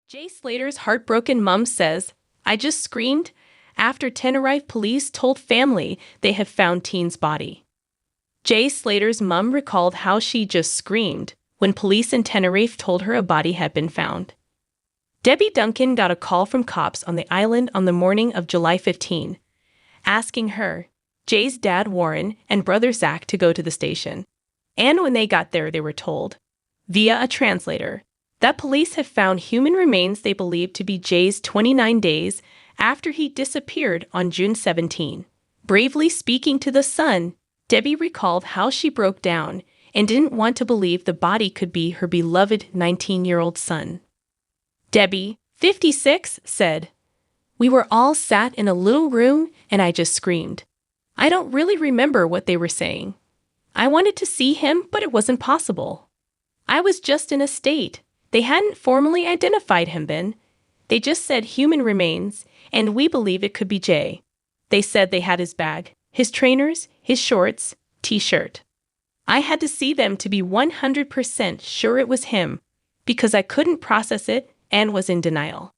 Jay Slater's heartbroken mom says, "I just screamed after Tenerife police told family they have found teen's body." Jay Slater's mom recalled how she just screamed when police in Tenerife told her a body had been found. Debbie Duncan got a call from cops on the island on the morning of July 15, asking her, Jay's dad Warren, and brother Zach to go to the station. And when they got there, they were told, via a translator, that police had found human remains they believed to be Jay's 29 days after he disappeared on June 17. Bravely speaking to the Sun, Debbie recalled how she broke down and didn't want to believe the body could be her beloved 19-year-old son. Debbie, 56, said, "We were all sat in a little room and I just screamed. I don't really remember what they were saying. I wanted to see him, but it wasn't possible. I was just in a state. They hadn't formally identified him then. They just said human remains, and we believe it could be Jay. They said they had his bag, his trainers, his shorts, t-shirt. I had to see them to be 100% sure it was him, because I couldn't process it and was in denial."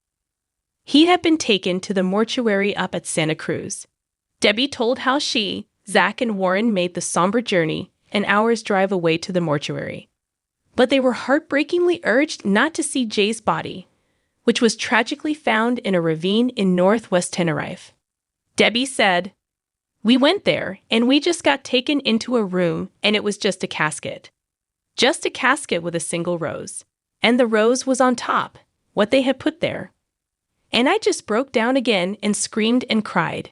He had been taken to the mortuary up at Santa Cruz. Debbie told how she, Zach, and Warren made the somber journey, an hour's drive away to the mortuary. But they were heartbreakingly urged not to see Jay's body, which was tragically found in a ravine in northwest Tenerife. Debbie said, "We went there, and we just got taken into a room, and it was just a casket. Just a casket with a single rose. And the rose was on top, what they had put there. And I just broke down again and screamed and cried."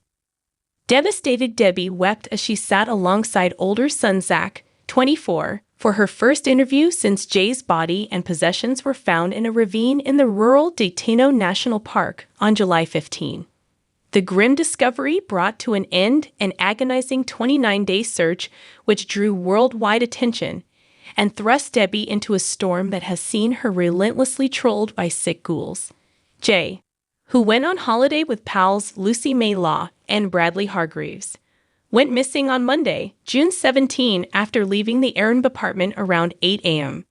Devastated Debbie wept as she sat alongside older son Zach, 24, for her first interview since Jay's body and possessions were found in a ravine in the rural de Teno National Park on July 15. The grim discovery brought to an end an agonizing 29-day search which drew worldwide attention and thrust Debbie into a storm that has seen her relentlessly trolled by sick ghouls. Jay, who went on holiday with pals Lucy May Law and Bradley Hargreaves, went missing on Monday, June 17, after leaving the errand apartment around 8 a.m.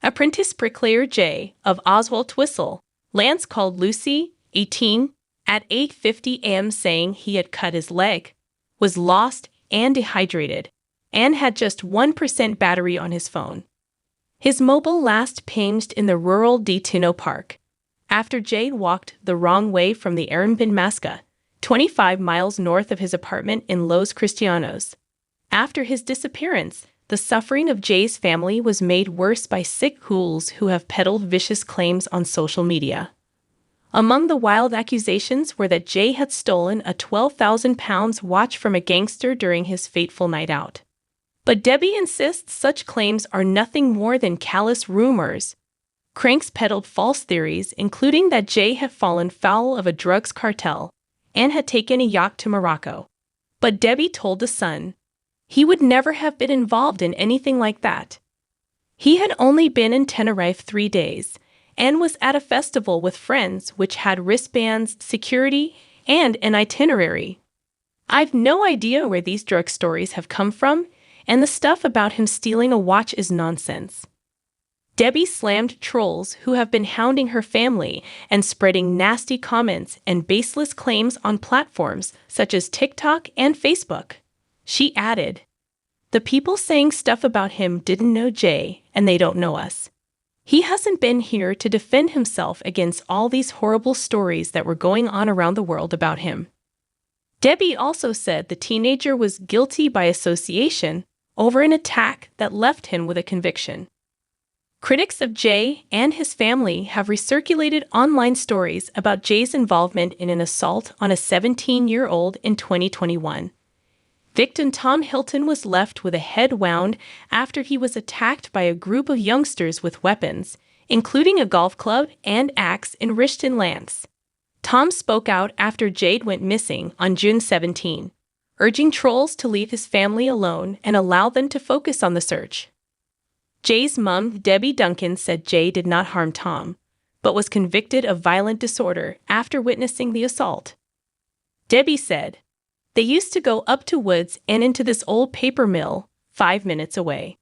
Apprentice bricklayer Jay of Oswald Twistle, Lance called Lucy, 18, at 8:50 a.m. saying he had cut his leg, was lost and dehydrated, and had just 1% battery on his phone. His mobile last pinged in the rural de Teno Park, after Jay walked the wrong way from the Warren Masca, 25 miles north of his apartment in Los Cristianos. After his disappearance, the suffering of Jay's family was made worse by sick ghouls who have peddled vicious claims on social media. Among the wild accusations were that Jay had stolen a £12,000 watch from a gangster during his fateful night out. But Debbie insists such claims are nothing more than callous rumors. Cranks peddled false theories, including that Jay had fallen foul of a drugs cartel and had taken a yacht to Morocco. But Debbie told The Sun he would never have been involved in anything like that. He had only been in Tenerife 3 days and was at a festival with friends which had wristbands, security, and an itinerary. "I've no idea where these drug stories have come from, and the stuff about him stealing a watch is nonsense." Debbie slammed trolls who have been hounding her family and spreading nasty comments and baseless claims on platforms such as TikTok and Facebook. She added, "The people saying stuff about him didn't know Jay, and they don't know us. He hasn't been here to defend himself against all these horrible stories that were going on around the world about him." Debbie also said the teenager was guilty by association over an attack that left him with a conviction. Critics of Jay and his family have recirculated online stories about Jay's involvement in an assault on a 17-year-old in 2021. Victim Tom Hilton was left with a head wound after he was attacked by a group of youngsters with weapons, including a golf club and axe in Richton Lance. Tom spoke out after Jade went missing on June 17, urging trolls to leave his family alone and allow them to focus on the search. Jay's mom, Debbie Duncan, said Jay did not harm Tom, but was convicted of violent disorder after witnessing the assault. Debbie said, "They used to go up to woods and into this old paper mill, 5 minutes away.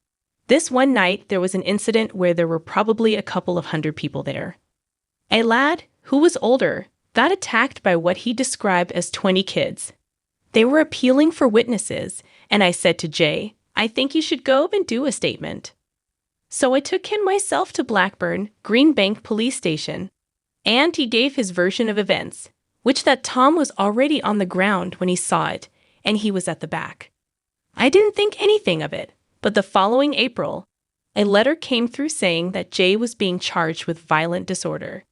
This one night there was an incident where there were probably a couple of hundred people there. A lad, who was older, got attacked by what he described as 20 kids. They were appealing for witnesses, and I said to Jay, I think you should go and do a statement. So I took him myself to Blackburn, Greenbank Police Station, and he gave his version of events, which that Tom was already on the ground when he saw it, and he was at the back. I didn't think anything of it, but the following April, a letter came through saying that Jay was being charged with violent disorder.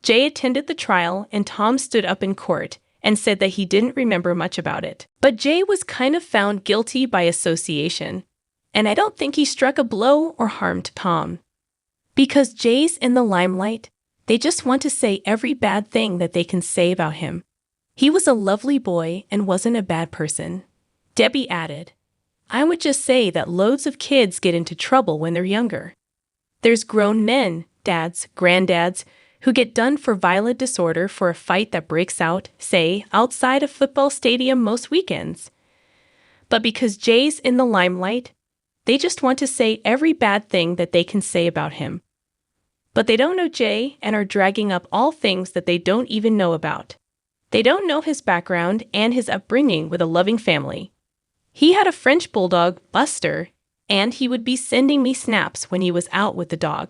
Jay attended the trial, and Tom stood up in court and said that he didn't remember much about it. But Jay was kind of found guilty by association, and I don't think he struck a blow or harmed Tom. Because Jay's in the limelight, they just want to say every bad thing that they can say about him. He was a lovely boy and wasn't a bad person. Debbie added, I would just say that loads of kids get into trouble when they're younger. There's grown men, dads, granddads, who get done for violent disorder for a fight that breaks out, say, outside a football stadium most weekends. But because Jay's in the limelight, they just want to say every bad thing that they can say about him. But they don't know Jay and are dragging up all things that they don't even know about. They don't know his background and his upbringing with a loving family. He had a French bulldog, Buster, and he would be sending me snaps when he was out with the dog.